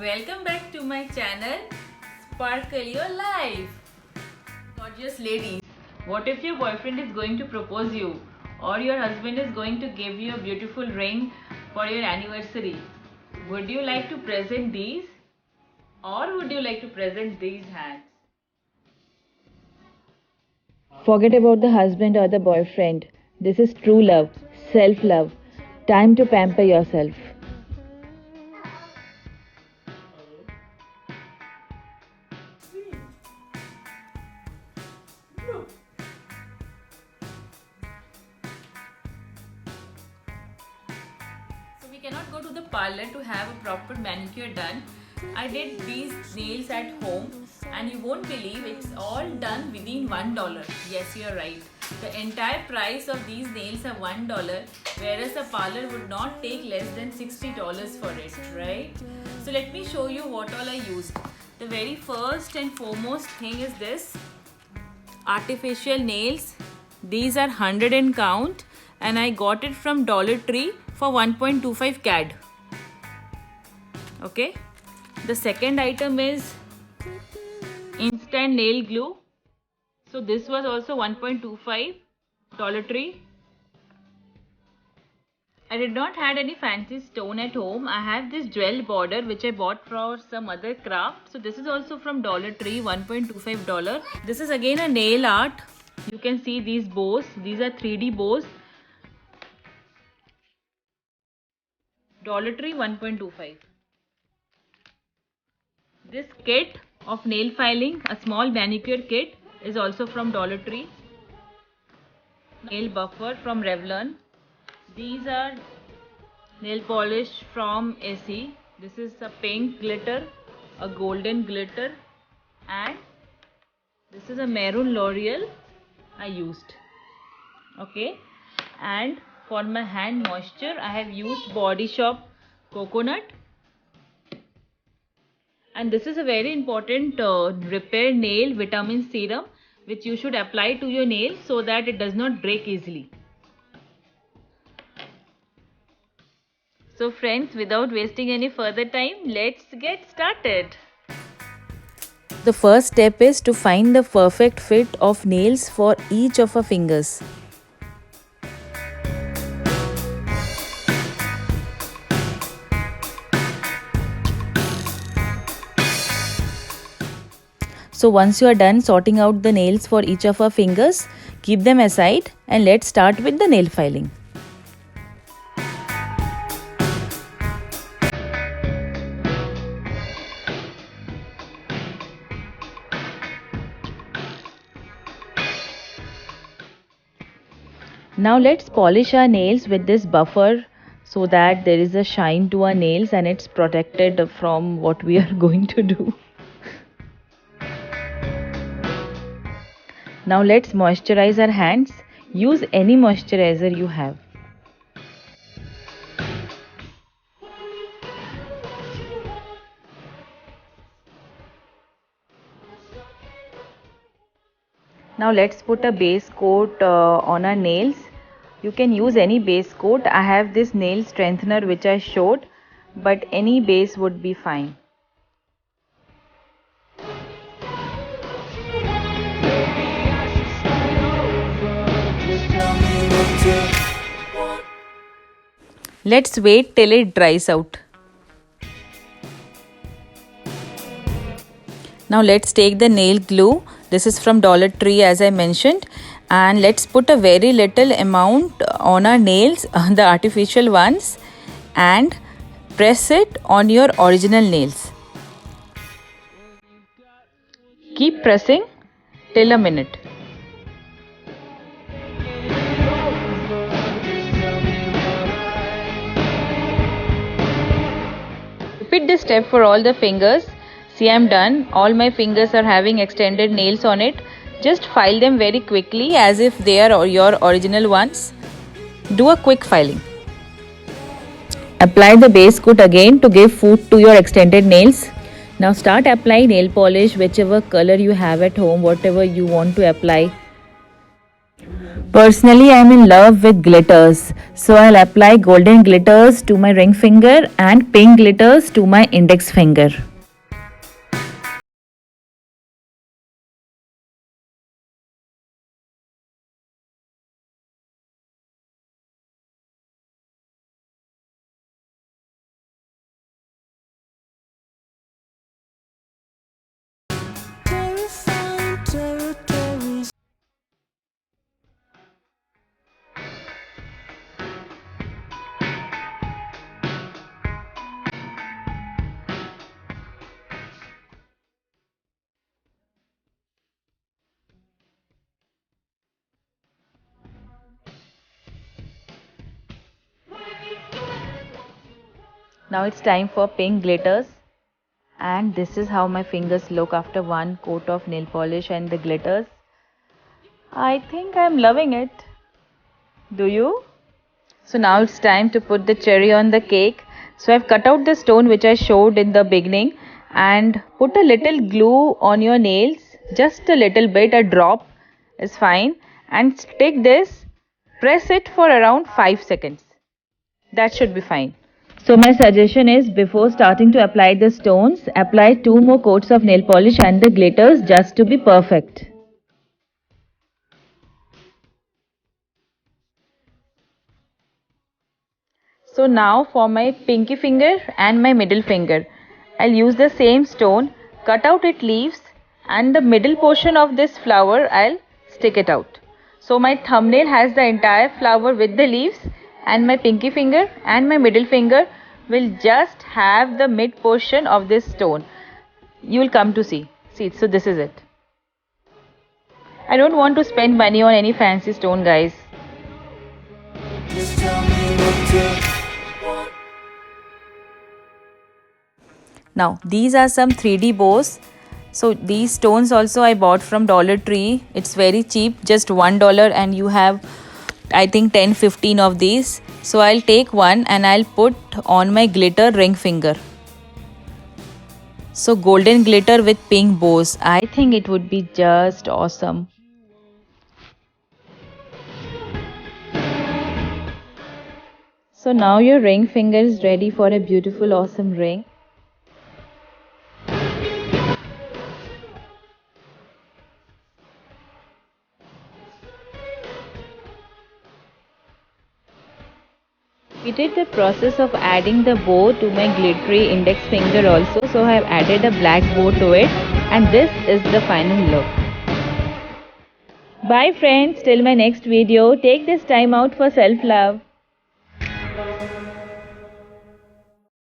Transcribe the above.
Welcome back to my channel, Sparkle Your Life. Gorgeous ladies, what if your boyfriend is going to propose you or your husband is going to give you a beautiful ring for your anniversary? Would you like to present these or would you like to present these hands? Forget about the husband or the boyfriend. This is true love, self love. Time to pamper yourself. So we cannot go to the parlor to have a proper manicure done. I did these nails at home and you won't believe it's all done within $1. Yes, you're right. The entire price of these nails are $1, whereas a parlor would not take less than $60 for it, right? So let me show you what all I used. The very first and foremost thing is this artificial nails. These are 100 and count and I got it from Dollar Tree for 1.25 CAD. Okay. The second item is instant nail glue. So this was also 1.25 Dollar Tree. I did not had any fancy stone at home. I have this jewel border which I bought for some other craft. So this is also from Dollar Tree, $1.25. This is again a nail art. You can see these bows. These are 3D bows. Dollar Tree, 1.25. This kit of nail filing, a small manicure kit, is also from Dollar Tree. Nail buffer from Revlon. These are nail polish from Essie. This is a pink glitter, a golden glitter, and this is a maroon L'Oreal I used. Okay, and for my hand moisture, I have used Body Shop Coconut. And this is a very important repair nail vitamin serum which you should apply to your nail so that it does not break easily. So friends, without wasting any further time, let's get started. The first step is to find the perfect fit of nails for each of our fingers. So once you are done sorting out the nails for each of our fingers, keep them aside and let's start with the nail filing. Now let's polish our nails with this buffer so that there is a shine to our nails and it's protected from what we are going to do. Now let's moisturize our hands. Use any moisturizer you have. Now let's put a base coat on our nails. You can use any base coat. I have this nail strengthener which I showed, but any base would be fine. Let's wait till it dries out. Now let's take the nail glue. This is from Dollar Tree as I mentioned, and let's put a very little amount on our nails, the artificial ones, and press it on your original nails. Keep pressing till a minute. Repeat this step for all the fingers. See, I'm done. All my fingers are having extended nails on it. Just file them very quickly as if they are your original ones. Do a quick filing. Apply the base coat again to give foot to your extended nails. Now start applying nail polish, whichever color you have at home, whatever you want to apply. Personally, I'm in love with glitters. So I'll apply golden glitters to my ring finger and pink glitters to my index finger. Now it's time for pink glitters. And this is how my fingers look after one coat of nail polish and the glitters. I think I'm loving it. Do you? So now it's time to put the cherry on the cake. So I've cut out the stone which I showed in the beginning and put a little glue on your nails. Just a little bit, a drop is fine. And take this, press it for around 5 seconds. That should be fine. So my suggestion is before starting to apply the stones, apply 2 more coats of nail polish and the glitters just to be perfect. So now for my pinky finger and my middle finger, I'll use the same stone, cut out its leaves and the middle portion of this flower I'll stick it out. So my thumbnail has the entire flower with the leaves and my pinky finger and my middle finger will just have the mid portion of this stone. You will come to see. See, so this is it. I don't want to spend money on any fancy stone, guys. Now these are some 3D bows. So these stones also I bought from Dollar Tree. It's very cheap, just $1 and you have I think 10-15 of these. So I'll take one and I'll put on my glitter ring finger. So golden glitter with pink bows. I think it would be just awesome. So now your ring finger is ready for a beautiful awesome ring. Repeated the process of adding the bow to my glittery index finger also. So I have added a black bow to it and this is the final look. Bye friends, till my next video. Take this time out for self-love.